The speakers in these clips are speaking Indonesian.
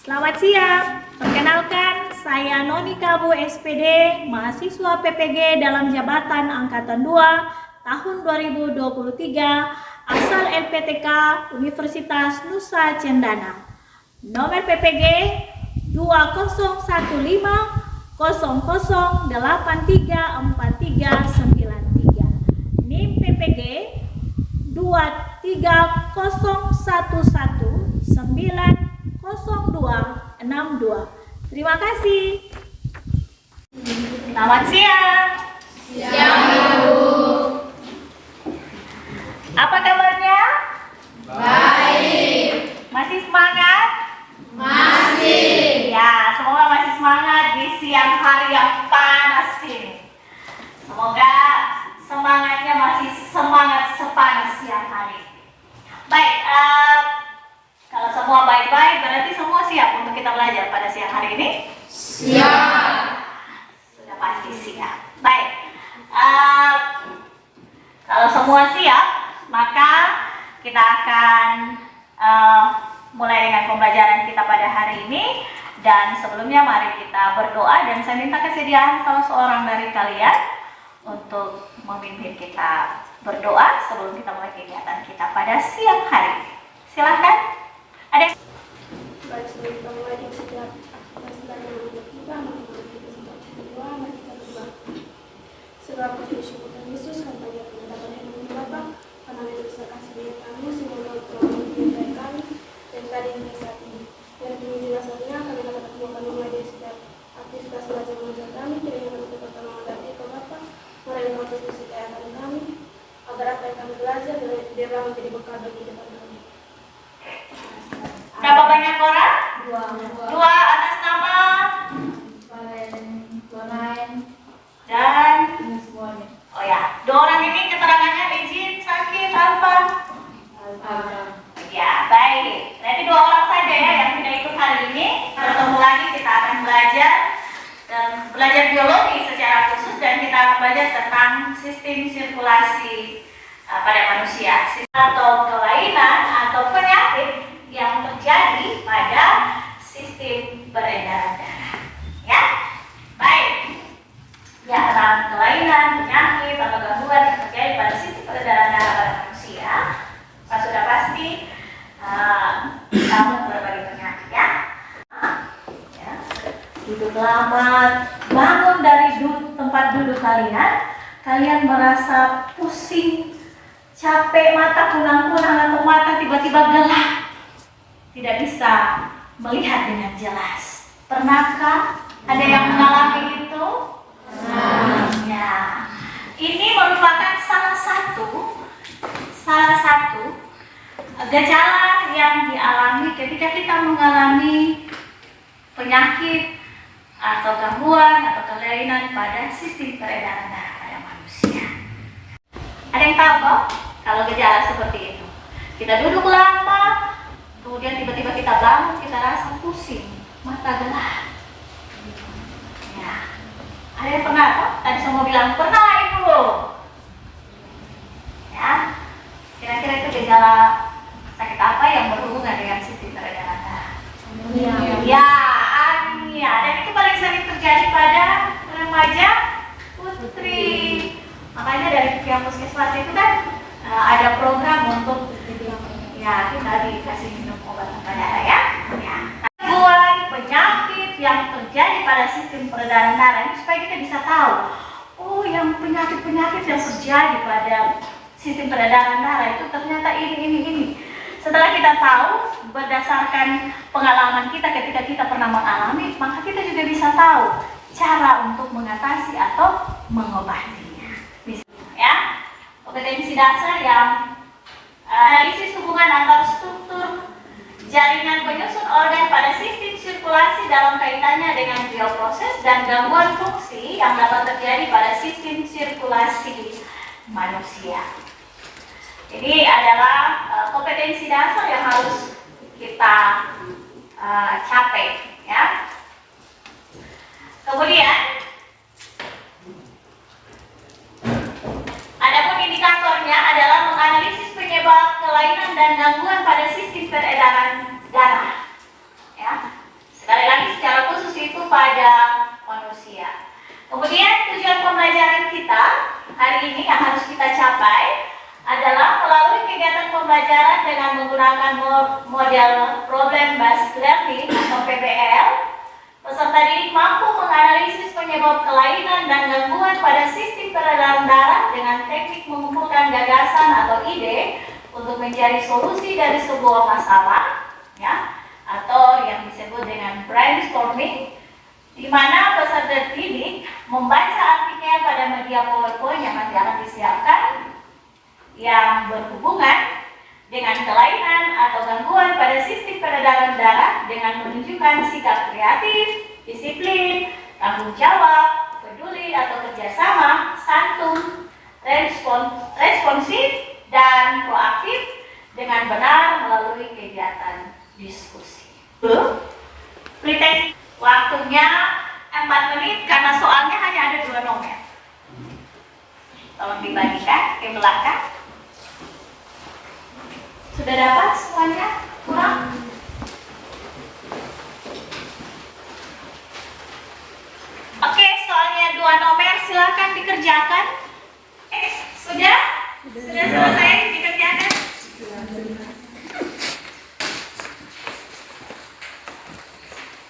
Selamat siang, perkenalkan saya Noni Kabu SPD, mahasiswa PPG dalam jabatan Angkatan 2 tahun 2023, asal LPTK Universitas Nusa Cendana. Nomor PPG 200150083439. NIM PPG 230119062. Terima kasih. Selamat siang. Siang, Bu. Apa kabarnya? Baik. Masih semangat? Masih. Ya, semoga masih semangat di siang hari yang panas ini. Semoga semangatnya masih semangat sepanas siang hari. Baik, kalau semua baik-baik, berarti semua siap untuk kita belajar pada siang hari ini? Siap. Sudah pasti siap. Baik, kalau semua siap, maka kita akan mulai dengan pembelajaran kita pada hari ini. Dan sebelumnya mari kita berdoa, dan saya minta kesediaan salah seorang dari kalian untuk memimpin kita berdoa sebelum kita mulai kegiatan kita pada siang hari. Silakan. Ada Baik, sebelum kita mulai di setiap aktivitas belajar kita, mari kita berdoa, mari kita berdoa. Segala puji syukur dan Yesus, kami panjatkan kepada Tuhan Bapa, karena Dia bisa kasih berikan kami sehingga Engkau telah mencintai kami dan tadi hingga saat ini. Dan kini di saatnya kami dapat kembali mulai di setiap aktivitas belajar mengajar kami, kiranya kami tetap pertolongan dari Engkau Bapa, mari Engkau tuntun setiap hari kami, agar apa yang kami belajar biarlah menjadi bekal bagi depan kami. berapa banyak orang? Dua. Atas nama dan oh ya, dua orang ini keterangannya izin sakit apa? Ya, baik. Nanti dua orang saja ya yang tidak ikut hari ini. Bertemu lagi, kita akan belajar dan belajar biologi secara khusus, dan kita akan belajar tentang sistem sirkulasi pada manusia, atau kelainan atau penyakit yang terjadi pada sistem peredaran darah. Ya, baik. Ya, tentang kelainan, penyakit atau gangguan yang terjadi pada sistem peredaran darah pada manusia, Pak sudah pasti kamu berbagai penyakit ya. Duduk lama, bangun dari tempat duduk kalian merasa pusing, capek, mata kunang-kunang atau mata tiba-tiba gelap, tidak bisa melihat dengan jelas. Pernahkah ada yang mengalami itu? Ya, ini merupakan salah satu gejala yang dialami ketika kita mengalami penyakit atau gangguan atau kelainan pada sistem peredaran darah pada manusia. Ada yang tahu kok kalau gejala seperti itu? Kita duduk lama, kemudian tiba-tiba kita bangun, kita rasa pusing, mata gelap. Ya, ada yang pernah kok? Tadi semua bilang pernah Ibu. Ya, kira-kira itu gejala sakit apa yang berhubungan dengan sistem peredaran darah? Ya, anemia. Dan itu paling sering terjadi pada remaja putri. Makanya dari pihak puskesmas itu kan ada program untuk ya kita dikasih minum obat tanpa darah ya. Gangguan penyakit yang terjadi pada sistem peredaran darah ini supaya kita bisa tahu, oh yang penyakit-penyakit yang terjadi pada sistem peredaran darah itu ternyata ini. Setelah kita tahu berdasarkan pengalaman kita ketika kita pernah mengalami, maka kita juga bisa tahu cara untuk mengatasi atau mengobatinya. Bisa ya. Kompetensi dasar yang analisis hubungan antar struktur jaringan penyusun organ pada sistem sirkulasi dalam kaitannya dengan bioproses dan gangguan fungsi yang dapat terjadi pada sistem sirkulasi manusia. Ini adalah kompetensi dasar yang harus kita capai ya. Kemudian adapun indikatornya adalah menganalisis penyebab kelainan dan gangguan pada sistem peredaran darah ya. Brain-Based Learning atau PBL, peserta didik mampu menganalisis penyebab kelainan dan gangguan pada sistem peredaran darah dengan teknik mengumpulkan gagasan atau ide untuk mencari solusi dari sebuah masalah, ya, atau yang disebut dengan brainstorming, di mana peserta didik membaca artikel pada media PowerPoint yang nanti akan disiapkan yang berhubungan dengan kelainan atau gangguan pada sistem peredaran darah dengan menunjukkan sikap kreatif, disiplin, tanggung jawab, peduli atau kerjasama, santun, responsif, dan proaktif dengan benar melalui kegiatan diskusi. Pretest waktunya 4 menit karena soalnya hanya ada 2 nomor. Tolong dibagikan ke belakang. Sudah dapat semuanya? Kurang? Oke, soalnya 2 nomor, silakan dikerjakan. Sudah? Sudah selesai dikerjakan?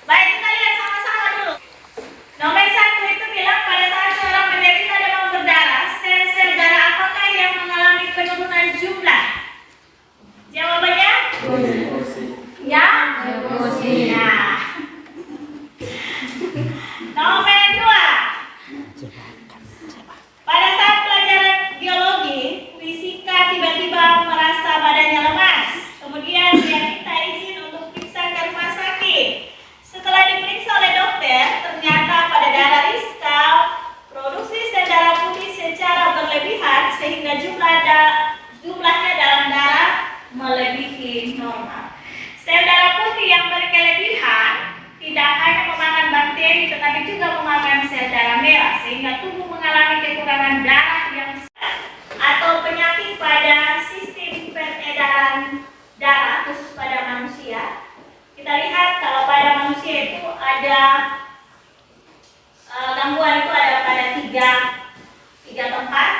Baik, kita lihat sama-sama dulu. Nomor 1 itu bilang pada saat seorang penderita demam berdarah, sel-sel darah apakah yang mengalami penurunan jumlah? Jawabannya? Ya? Ya. Nomor 2. Pada saat pelajaran biologi, Fisika tiba-tiba merasa badannya lemas. Kemudian dia minta izin untuk periksa ke rumah sakit. Setelah diperiksa oleh dokter, ternyata pada darah Rizka produksi sel darah putih secara berlebihan sehingga jumlahnya dalam darah melebihi normal. Sel darah putih yang berkelebihan tidak hanya memakan bakteri tetapi juga memakan sel darah merah sehingga tubuh mengalami kekurangan darah yang atau penyakit pada sistem peredaran darah khusus pada manusia. Kita lihat kalau pada manusia itu ada gangguan itu ada pada tiga tempat,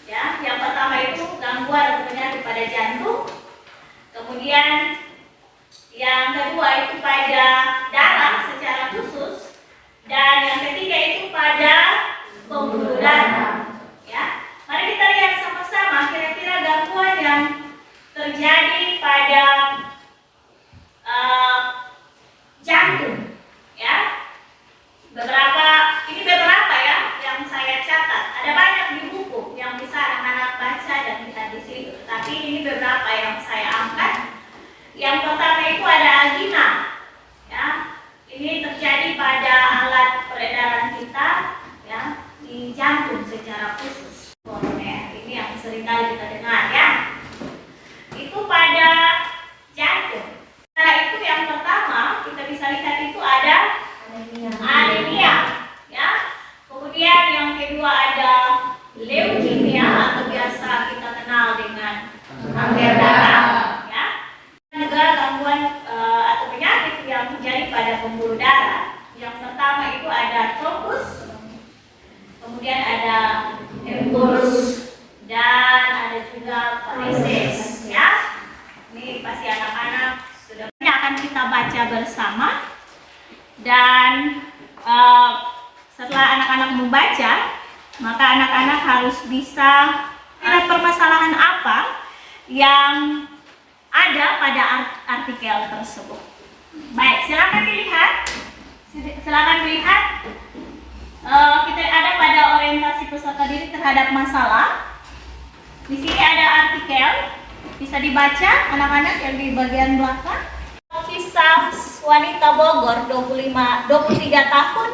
ya. Yang pertama itu gangguan atau penyakit pada jantung. Kemudian yang kedua itu pada darah secara khusus, dan yang ketiga itu pada pembuluh darah. Ya, mari kita lihat sama-sama kira-kira gangguan yang terjadi pada jantung. Ya, beberapa ya yang saya catat. Ada banyak di buku yang bisa anak-anak baca dan lihat di situ. Tapi ini beberapa yang saya angkat. Yang pertama itu ada angina, ya. Ini terjadi pada alat peredaran kita, ya, di jantung secara khusus. Koroner, ini yang seringkali kita dengar, ya. Itu pada jantung. Nah, itu yang pertama kita bisa lihat itu ada anemia, ya. Kemudian yang kedua ada leukemia atau biasa kita kenal dengan kanker darah. Juga gangguan atau penyakit yang terjadi pada pembuluh darah. Yang pertama itu ada trombus, kemudian ada embolus, dan ada juga varises. Ya, ini pasti anak-anak sudah akan kita baca bersama. Dan setelah anak-anak membaca, maka anak-anak harus bisa lihat permasalahan apa yang ada pada artikel tersebut. Baik, silakan dilihat. Kita ada pada orientasi peserta didik terhadap masalah. Di sini ada artikel, bisa dibaca anak-anak yang di bagian belakang. Kisah wanita Bogor 23 tahun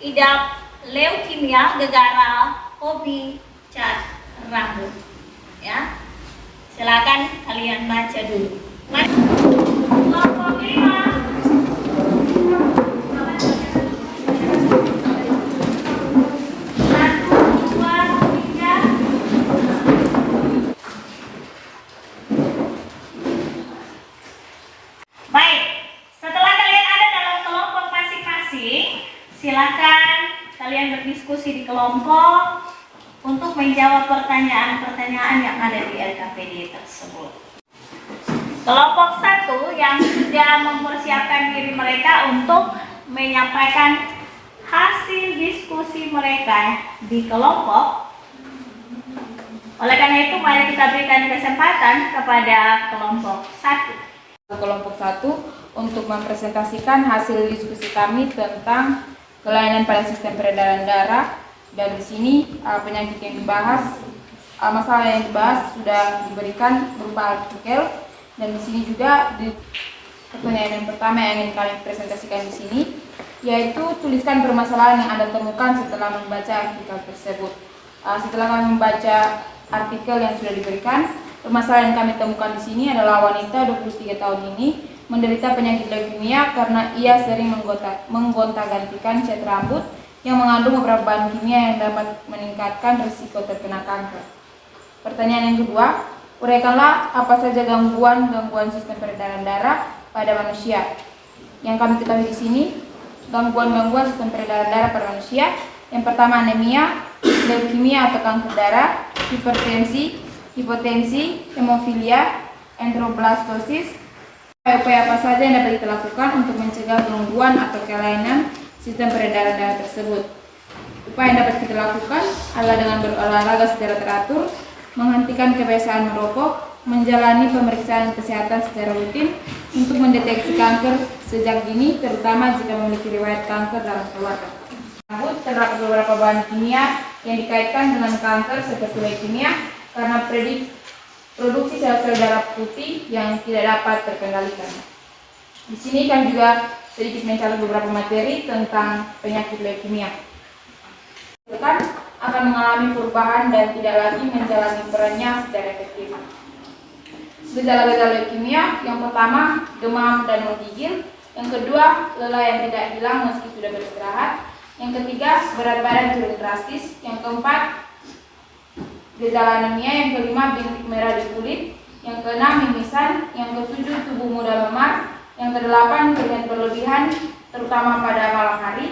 idap leukemia gegara hobi cat rambut. Ya. Silakan kalian baca dulu. Kelompok 5. Baik, setelah kalian ada dalam kelompok masing-masing, silakan kalian berdiskusi di kelompok untuk menjawab pertanyaan-pertanyaan yang ada di LKPD tersebut. Kelompok 1 yang sudah mempersiapkan diri mereka untuk menyampaikan hasil diskusi mereka di kelompok. Oleh karena itu, mari kita berikan kesempatan kepada kelompok 1. Kelompok 1 untuk mempresentasikan hasil diskusi kami tentang kelainan pada sistem peredaran darah. Dan di sini penyakit yang dibahas, masalah yang dibahas sudah diberikan berupa artikel. Dan di sini juga di pertanyaan yang pertama yang ingin kami presentasikan di sini, yaitu tuliskan permasalahan yang Anda temukan setelah membaca artikel tersebut. Setelah kami membaca artikel yang sudah diberikan, permasalahan yang kami temukan di sini adalah wanita 23 tahun ini menderita penyakit leukemia karena ia sering menggonta-gantikan cat rambut yang mengandung beberapa bahan kimia yang dapat meningkatkan risiko terkena kanker. Pertanyaan yang kedua, uraikanlah apa saja gangguan sistem peredaran darah pada manusia. Yang kami ketahui di sini, gangguan sistem peredaran darah pada manusia. Yang pertama anemia, leukemia atau kanker darah, hipotensi, hemofilia, enteroblastosis. Upaya apa saja yang dapat kita lakukan untuk mencegah gangguan atau kelainan sistem peredaran darah tersebut? Upaya yang dapat kita lakukan adalah dengan berolahraga secara teratur, menghentikan kebiasaan merokok, menjalani pemeriksaan kesehatan secara rutin untuk mendeteksi kanker sejak dini, terutama jika memiliki riwayat kanker dalam keluarga. Terdapat beberapa bahan kimia yang dikaitkan dengan kanker seperti leukemia karena produksi sel-sel darah putih yang tidak dapat terkendalikan. Di sini kami juga sedikit mencari beberapa materi tentang penyakit leukemia. Akan mengalami perubahan dan tidak lagi menjalani perannya secara efektif. Gejala-gejala leukemia, yang pertama demam dan menggigil, yang kedua lelah yang tidak hilang meski sudah beristirahat, yang ketiga berat badan turun drastis, yang keempat gejala anemia, yang kelima bintik merah di kulit, yang keenam mimisan, yang ketujuh tubuh mudah memar, yang kedelapan keringat berlebihan terutama pada malam hari.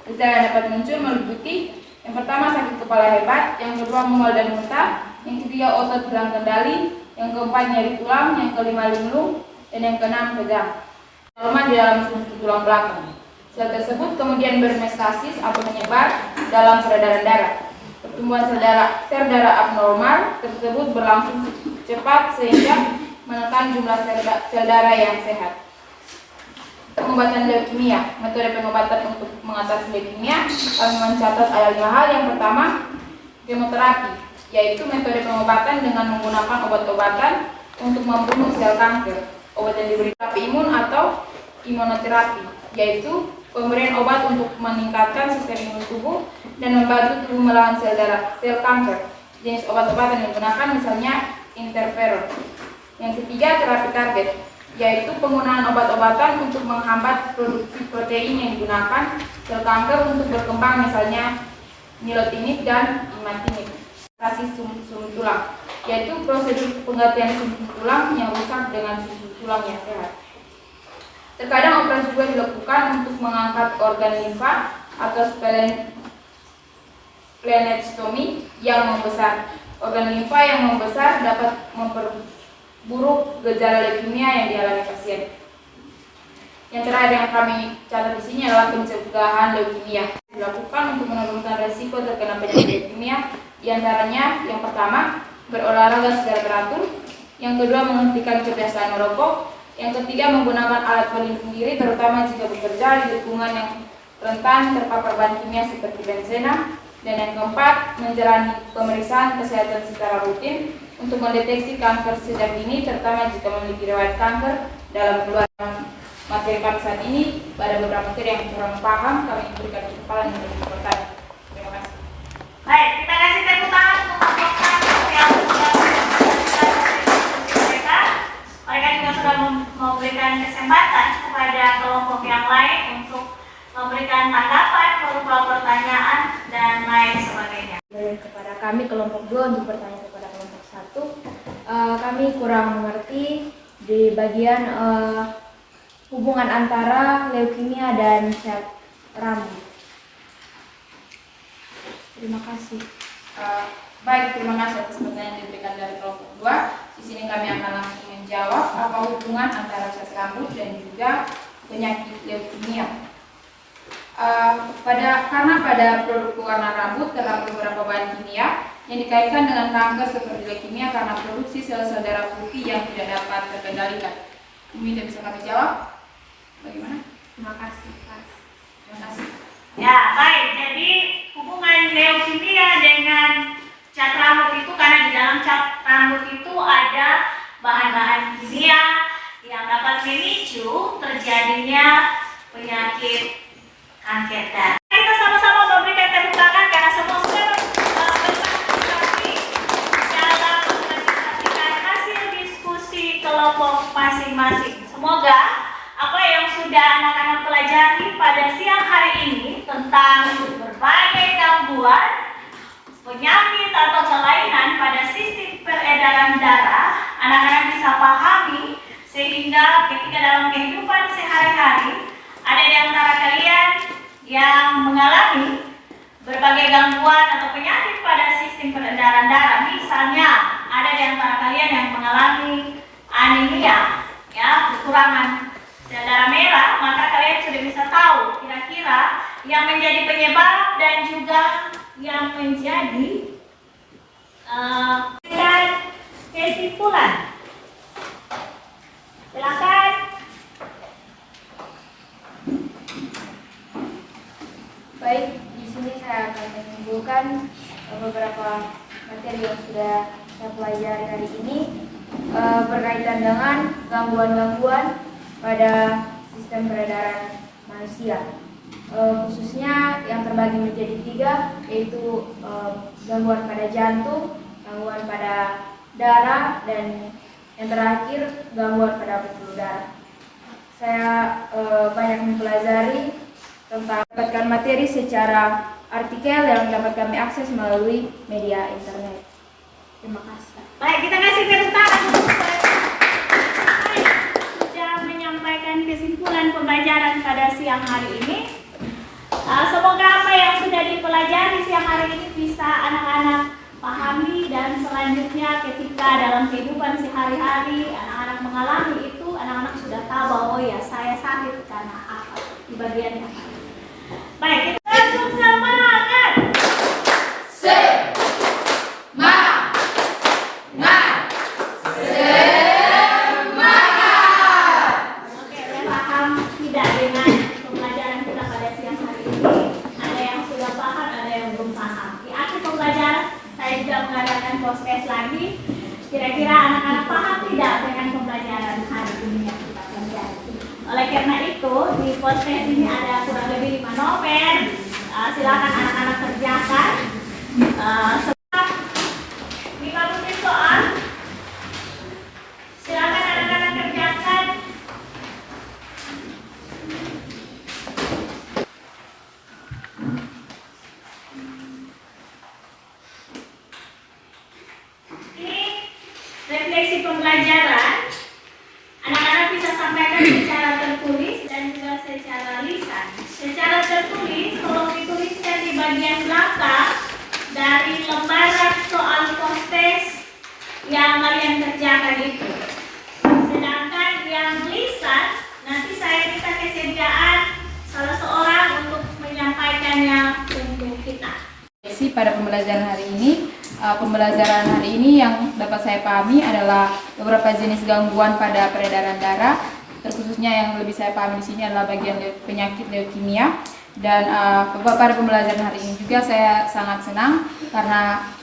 Gejala yang dapat muncul meliputi yang pertama sakit kepala hebat, yang kedua mual dan muntah, yang ketiga otot hilang kendali, yang keempat nyeri tulang, yang kelima linglung, dan yang keenam kejang. Lemah di dalam sumsum tulang belakang. Sel tersebut kemudian bermetastasis atau menyebar dalam peredaran darah. Pertumbuhan sel darah abnormal tersebut berlangsung cepat sehingga menekan jumlah sel darah yang sehat. Pengobatan leukemia. Metode pengobatan untuk mengatasi leukemia kami mencatat ada 5 hal. Yang pertama, kemoterapi, yaitu metode pengobatan dengan menggunakan obat-obatan untuk membunuh sel kanker. Obat yang diberi terapi imun atau imunoterapi, yaitu pemberian obat untuk meningkatkan sistem imun tubuh dan membantu tubuh melawan sel kanker. Jenis obat-obatan yang digunakan misalnya interferon. Yang ketiga, terapi target, yaitu penggunaan obat-obatan untuk menghambat produksi protein yang digunakan sel kanker untuk berkembang, misalnya nilotinib dan imatinib. Operasi sumsum tulang, yaitu prosedur penggantian sumsum tulang yang rusak dengan sumsum tulang yang sehat. Terkadang operasi juga dilakukan untuk mengangkat organ limfa atau splenectomy yang membesar. Organ limfa yang membesar dapat memperburuk gejala leukemia yang dialami pasien. Yang terakhir yang kami catat di sini adalah pencegahan leukemia. Dilakukan untuk menurunkan risiko terkena penyakit leukemia, di antaranya yang pertama berolahraga secara teratur, yang kedua menghentikan kebiasaan merokok, yang ketiga menggunakan alat pelindung diri terutama jika bekerja di lingkungan yang rentan terpapar bahan kimia seperti benzena, dan yang keempat menjalani pemeriksaan kesehatan secara rutin untuk mendeteksi kanker sejak dini terutama jika memiliki riwayat kanker dalam keluarga. Materi kami saat ini pada beberapa materi yang kurang paham kami berikan kesempatan untuk bertanya. Terima kasih. Baik, kita kasih tepuk tangan untuk kelompok 1 yang sudah menjelaskan mereka. Mereka juga sudah memberikan kesempatan kepada kelompok yang lain untuk memberikan tanggapan berupa pertanyaan dan lain sebagainya. Dan kepada kami kelompok 2 untuk bertanya kepada kelompok 1, kami kurang mengerti di bagian hubungan antara leukemia dan sel rambut. Terima kasih. Baik, terima kasih atas pertanyaan yang diberikan dari kelompok 2. Di sini kami akan langsung menjawab apa hubungan antara cat rambut dan juga penyakit leukemia. Karena pada produk pewarna rambut terdapat beberapa bahan kimia yang dikaitkan dengan kanker seperti leukemia karena produksi sel-sel darah putih yang tidak dapat terkendalikan. Ini bisa kami jawab? Bagaimana? Terima kasih, Mas. Terima kasih. Ya, baik. Jadi hubungan leukemia dengan cat rambut itu karena di dalam cat rambut itu ada bahan-bahan kimia yang dapat memicu terjadinya penyakit kanker darah. Kita sama-sama memberikan tepuk tangan karena semua sudah berpartisipasi dalam mempresentasikan hasil diskusi kelompok masing-masing. Semoga apa yang sudah anak-anak pelajari pada siang hari ini tentang berbagai gangguan, penyakit atau kelainan pada sistem peredaran darah, anak-anak bisa pahami sehingga ketika dalam kehidupan sehari-hari ada di antara kalian yang mengalami berbagai gangguan atau penyakit pada sistem peredaran darah. Misalnya ada di antara kalian yang mengalami anemia, ya, kekurangan sel darah merah, maka kalian sudah bisa tahu kira-kira yang menjadi penyebab dan juga yang menjadi kesimpulan. Silakan. Baik, di sini saya akan menyimpulkan beberapa materi yang sudah saya pelajari hari ini berkaitan dengan gangguan-gangguan pada sistem peredaran manusia. Khususnya yang terbagi menjadi 3, yaitu gangguan pada jantung, gangguan pada darah, dan yang terakhir gangguan pada pembuluh darah. Saya banyak mempelajari tentang mendapatkan materi secara artikel yang dapat kami akses melalui media internet. Terima kasih. Baik, kita kasih tepuk tangan untuk sudah menyampaikan kesimpulan pembelajaran pada siang hari ini. Semoga apa yang sudah dipelajari siang hari ini bisa anak-anak pahami dan selanjutnya ketika dalam kehidupan sehari-hari anak-anak mengalami itu, anak-anak sudah tahu bahwa oh ya saya sakit karena apa di bagian apa. Baik, kita langsung semangat. Oke, saya paham tidak dengan pembelajaran kita pada siang hari ini. Ada yang sudah paham, ada yang belum paham. Di akhir pembelajaran saya juga mengadakan podcast lagi. Kira-kira anak-anak paham tidak dengan pembelajaran hari ini yang kita pelajari. Oleh karena itu, di podcast ini ada kurang lebih 5 novel. Silakan anak-anak kerjakan. Setelah 50 soal, silakan anak-anak kerjakan. Ini refleksi pembelajaran. Anak-anak bisa sampaikan secara tertulis dan juga secara lisan. Secara tertulis, tolong dituliskan di bagian belakang dari lembaran soal postes yang kalian kerjakan itu. Sedangkan yang lisan, nanti saya minta kesediaan salah seorang untuk menyampaikannya untuk kita. Pada pembelajaran hari ini yang dapat saya pahami adalah beberapa jenis gangguan pada peredaran darah, terkhususnya yang lebih saya pahami di sini adalah bagian penyakit leukemia. Dan pada pembelajaran hari ini juga saya sangat senang karena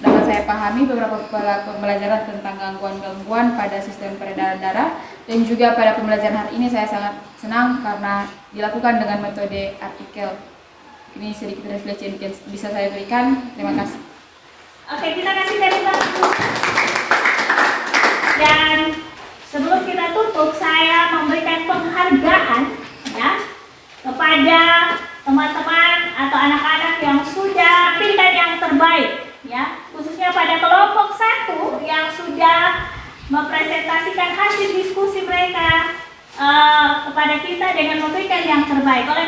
dapat saya pahami beberapa pembelajaran tentang gangguan-gangguan pada sistem peredaran darah, dan juga pada pembelajaran hari ini saya sangat senang karena dilakukan dengan metode artikel. Ini sedikit refleksi yang bisa saya berikan. Terima kasih. Oke, kita kasih tepuk tangan. Dan sebelum kita tutup, saya memberikan penghargaan ya kepada teman-teman atau anak-anak yang sudah tingkat yang terbaik ya, khususnya pada kelompok 1 yang sudah mempresentasikan hasil diskusi mereka kepada kita dengan memberikan yang terbaik. Oleh